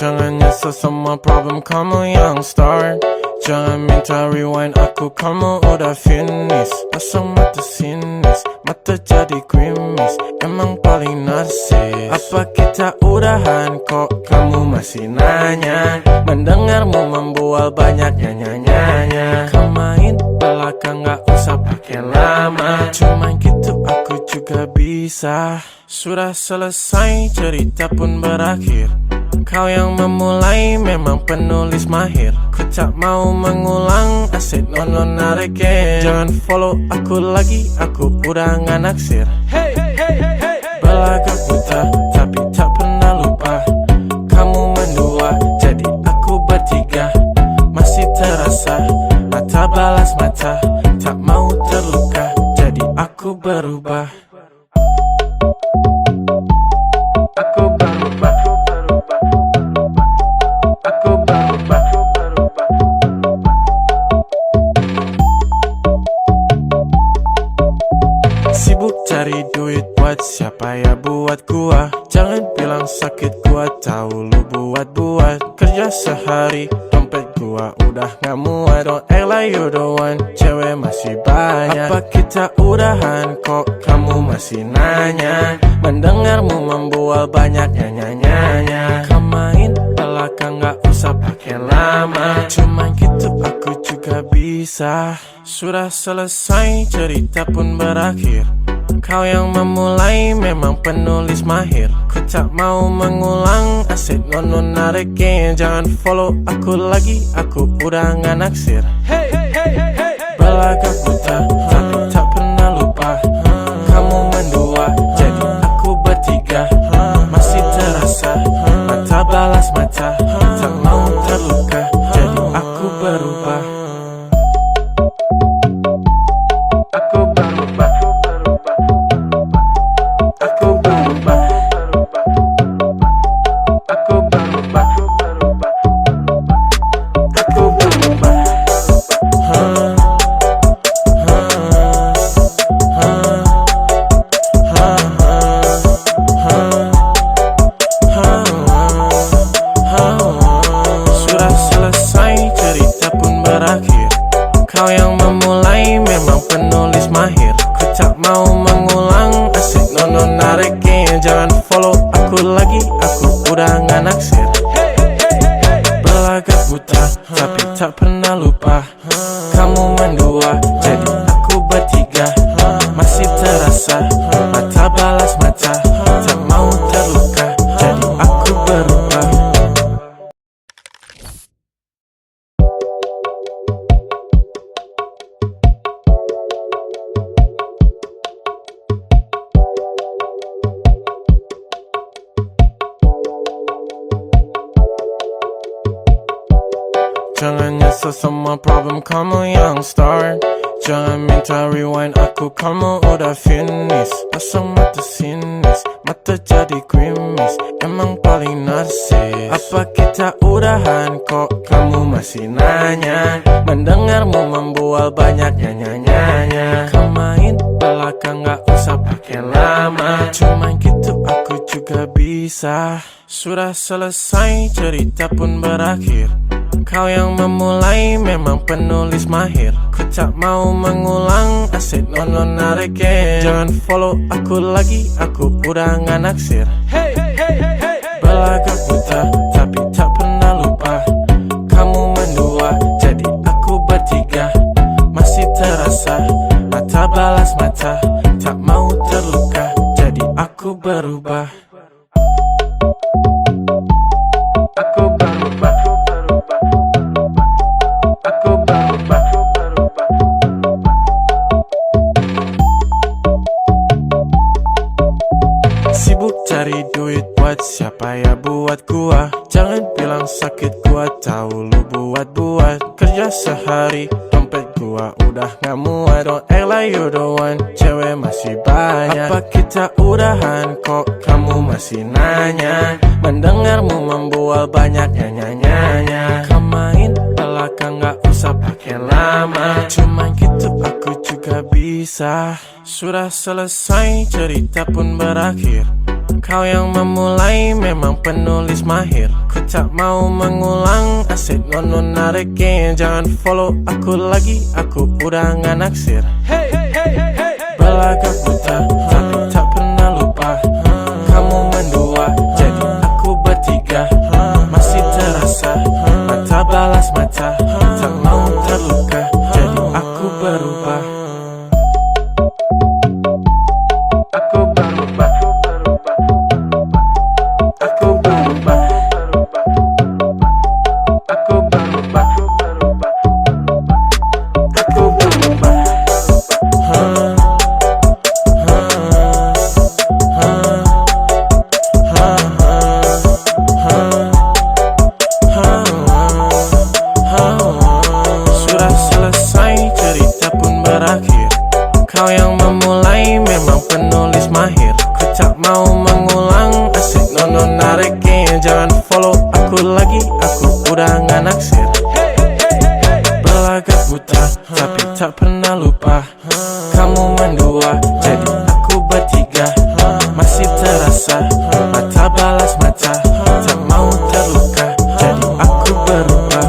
Jangan nyesel semua problem kamu yang start. Jangan minta rewind aku, kamu udah finish. Pasang mata sinis, mata jadi grimis. Emang paling narsis. Apa kita udahan kok kamu masih nanya? Mendengarmu membual banyak nyanyi-nyanyi. Kau main belakang gak usah pakai lama. Cuman gitu aku juga bisa. Sudah selesai cerita pun berakhir. Kau yang memulai memang penulis mahir. Ku tak mau mengulang, asyik non narikin. Jangan follow aku lagi, aku udah gak naksir. Belagak buta, tapi tak pernah lupa. Kamu mendua, jadi aku bertiga. Masih terasa, mata balas mata. Tak mau terluka, jadi aku berubah. Aku berubah. Aku berubah. Sibuk cari duit buat siapa ya buat gua. Jangan bilang sakit gua tahu lu buat-buat. Kerja sehari dompet gua udah gak muat. Don't act like you the one, cewek masih banyak. Apa kita udahan kok kamu masih nanya? Mendengarmu membual banyak nyanyi-nyanyi. Kau main belakang gak usah pakai lama. Cuman gitu aku juga bisa. Sudah selesai cerita pun berakhir. Kau yang memulai memang penulis mahir. Ku tak mau mengulang, asyik nono narikin. Jangan follow aku lagi, aku udah nggak naksir. Belagak buta, tapi tak pernah lupa. Kamu mendua, jadi aku bertiga. Masih terasa, mata balas mata. Tak mau terluka, jadi aku berubah. Aku berubah. Aku berubah. Aku berubah. Aku berubah. Sudah selesai, cerita pun berakhir. Kau yang memulai memang penulis mahir. Ku tak mau mengulang, asyik nono narikin. Jangan follow aku lagi, aku udah nggak naksir. Belagak buta, tapi tak pernah lupa. Kamu mendua, jadi aku bertiga. Masih terasa, mata balas mata. Tak mau terluka, jadi aku berubah. Jangan nyesel semua problem kamu yang start. Jangan minta rewind aku, kamu udah finish. Pasang mata sinis, mata jadi grimis. Emang paling narsis. Apa kita udahan kok kamu masih nanya? Mendengarmu membual banyak nyanyi-nyanyi. Kau main belakang gak usah pakai lama. Cuman gitu aku juga bisa. Sudah selesai, cerita pun berakhir. Kau yang memulai memang penulis mahir. Ku tak mau mengulang, asyik nono narikin. Jangan follow aku lagi, aku udah nggak naksir. Belagak buta, tapi tak pernah lupa. Kamu mendua, jadi aku bertiga. Masih terasa, mata balas mata. Tak mau terluka, jadi aku berubah. Aku berubah. Aku berubah. Sibuk cari duit buat siapa ya buat gua. Jangan bilang sakit gua tahu lu buat-buat. Kerja sehari dompet gua udah gak muat. Don't act like you the one, cewek masih banyak. Apa kita udahan kok kamu masih nanya? Mendengarmu membual banyak nyanyi-nyanyi. Kau main belakang gak usah pakai lama. Cuman gitu aku juga bisa. Sudah selesai, cerita pun berakhir. Kau yang memulai memang penulis mahir. Ku tak mau mengulang, asyik nono narikin. Jangan follow aku lagi, aku udah nggak naksir. Belagak buta, tapi tak pernah lupa. Kamu mendua, jadi aku bertiga. Masih terasa, mata balas mata. Tak mau terluka, jadi aku berubah. Aku berubah. Aku berubah. Aku berubah. Aku berubah. Sudah selesai, cerita pun berakhir. Kau yang memulai memang penulis mahir. Ku tak mau mengulang, asyik nono narikin. Jangan follow aku lagi, aku udah nggak naksir. Belagak buta, tapi tak pernah lupa. Kamu mendua, jadi aku bertiga. Masih terasa, mata balas mata. Tak mau terluka, jadi aku berubah.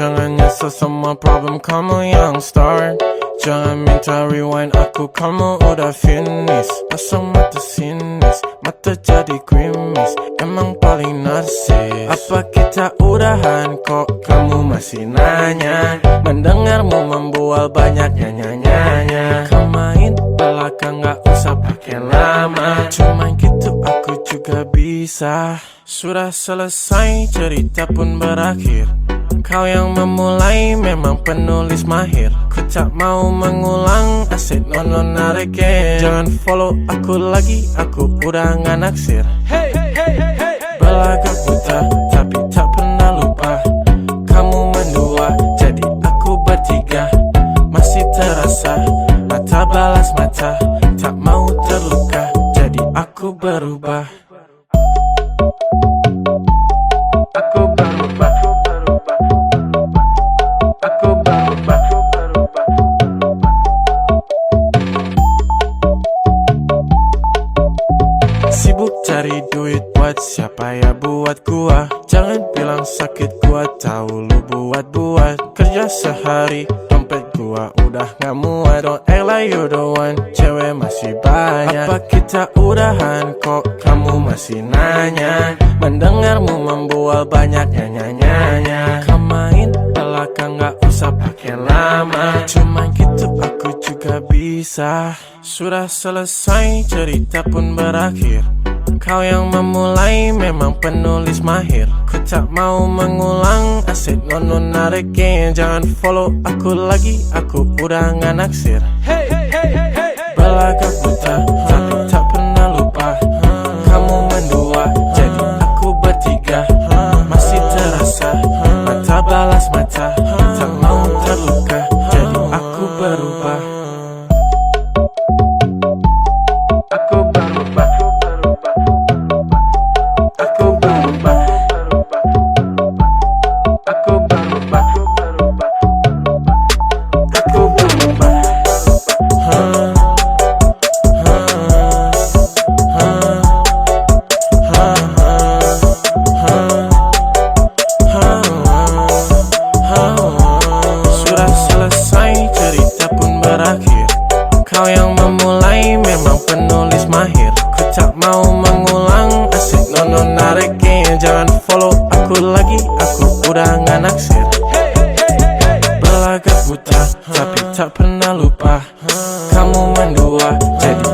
Jangan nyesel semua problem kamu yang start. Jangan minta rewind aku, kamu udah finish. Pasang mata sinis, mata jadi grimis. Emang paling narsis. Apa kita udahan kok kamu masih nanya? Mendengarmu membual banyak nyanyi-nyanyi. Kau main belakang gak usah pakai lama. Cuma gitu aku juga bisa. Sudah selesai cerita pun berakhir. Kau yang memulai memang penulis mahir. Ku tak mau mengulang, asyik non narikin. Jangan follow aku lagi, aku udah gak naksir. Belagak buta, tapi tak pernah lupa. Kamu mendua, jadi aku bertiga. Masih terasa, mata balas mata. Tak mau terluka, jadi aku berubah. Aku berubah. Aku berubah. Sibuk cari duit buat siapa ya buat gua. Jangan bilang sakit gua tahu lu buat-buat. Kerja sehari dompet gua udah gak muat. Don't act like you the one, cewek masih banyak. Apa kita udahan kok kamu masih nanya? Mendengarmu membual banyak nyanyi-nyanyi. Kau main belakang gak usah pakai lama. Cuma gitu aku juga bisa. Sudah selesai cerita pun berakhir. Kau yang memulai memang penulis mahir. Ku tak mau mengulang, asyik non narikin. Jangan follow aku lagi, aku udah gak naksir. Belagak buta, tapi tak pernah lupa. Kamu mendua, jadi aku bertiga. Masih terasa, mata balas mata. Tak mau terluka, jadi aku berubah. Aku berubah. Aku berubah. Aku berubah. Aku berubah. Sudah selesai cerita pun berakhir. Kau yang memulai memang penulis mahir. Ku tak mau mengulang, asyik non narikin. Jangan follow aku lagi, aku udah gak naksir. Belagak buta, tapi tak pernah lupa. Kamu mendua, jadi